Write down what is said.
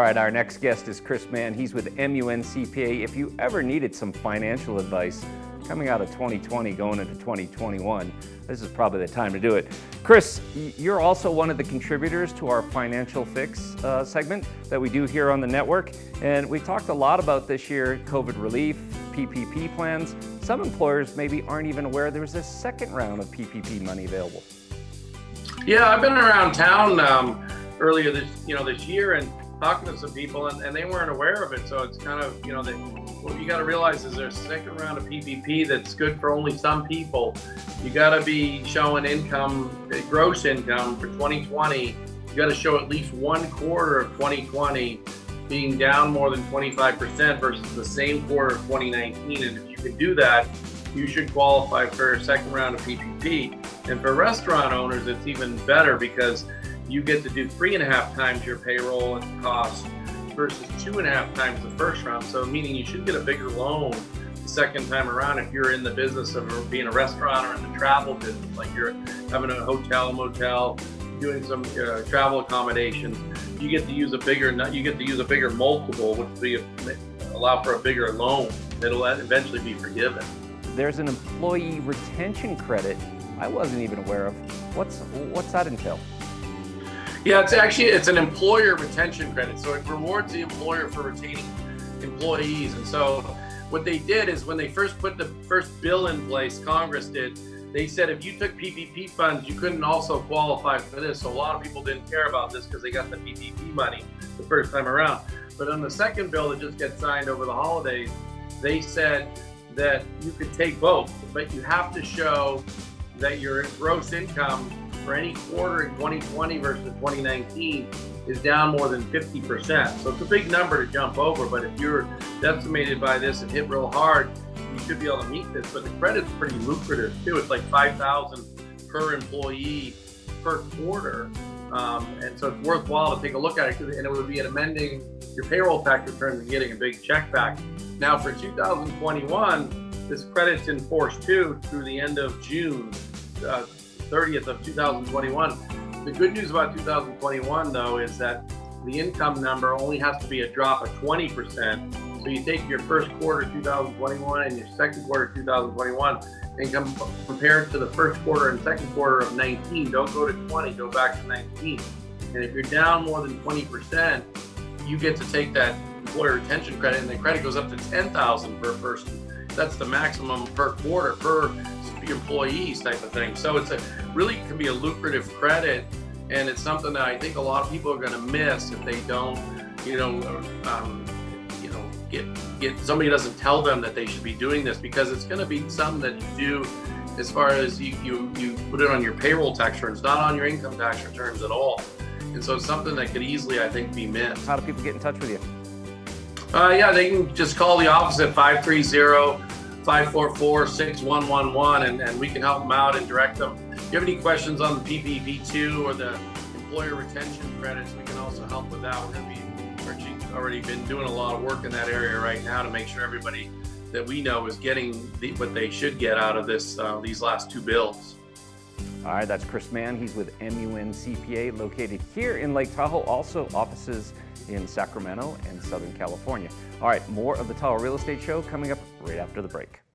right, our next guest is Chris Mann. He's with MUN CPA. If you ever needed some financial advice coming out of 2020, going into 2021, this is probably the time to do it. Chris, you're also one of the contributors to our Financial Fix segment that we do here on the network. And we talked a lot about this year, COVID relief, PPP plans. Some employers maybe aren't even aware there was a second round of PPP money available. Yeah, I've been around town earlier this year and talking to some people, and they weren't aware of it. So it's kind of, what you got to realize is there's a second round of PPP that's good for only some people. You got to be showing income, gross income for 2020. You got to show at least 1 quarter of 2020 being down more than 25% versus the same quarter of 2019. And if you can do that, you should qualify for a second round of PPP. And for restaurant owners, it's even better because you get to do 3.5 times your payroll and cost versus 2.5 times the first round. So meaning you should get a bigger loan the second time around if you're in the business of being a restaurant or in the travel business, like you're having a hotel, motel, doing some travel accommodations. You get to use a bigger multiple, which will allow for a bigger loan that'll eventually be forgiven. There's an employee retention credit I wasn't even aware of. What's that entail? Yeah, it's an employer retention credit. So it rewards the employer for retaining employees. And so what they did is when they first put the first bill in place, Congress did, they said if you took PPP funds, you couldn't also qualify for this. So a lot of people didn't care about this because they got the PPP money the first time around. But on the second bill that just gets signed over the holidays, they said that you could take both, but you have to show that your gross income for any quarter in 2020 versus 2019 is down more than 50%. So it's a big number to jump over, but if you're decimated by this and hit real hard, you should be able to meet this. But the credit's pretty lucrative too. It's like $5,000 per employee per quarter. And so it's worthwhile to take a look at it, and it would be amending your payroll tax returns and getting a big check back. Now for 2021, this credit's in force too through the end of June 30th of 2021. The good news about 2021 though is that the income number only has to be a drop of 20%. So you take your first quarter 2021 and your second quarter 2021 and compare it to the first quarter and second quarter of 19. Don't go to 20, go back to 19. And if you're down more than 20%, you get to take that employer retention credit, and the credit goes up to $10,000 per person. That's the maximum per quarter per employees type of thing. So it's really can be a lucrative credit, and it's something that I think a lot of people are going to miss if they don't, get somebody doesn't tell them that they should be doing this, because it's going to be something that you do as far as you put it on your payroll tax returns, not on your income tax returns at all. And so it's something that could easily, I think, be missed. How do people get in touch with you? Yeah, they can just call the office at 530-544-6111, and we can help them out and direct them. If you have any questions on the PPP2 or the employer retention credits, we can also help with that. We're going to be already been doing a lot of work in that area right now to make sure everybody that we know is getting what they should get out of these last 2 bills. All right, that's Chris Mann. He's with MUN CPA, located here in Lake Tahoe, also offices in Sacramento and Southern California. All right, more of the Tahoe Real Estate Show coming up right after the break.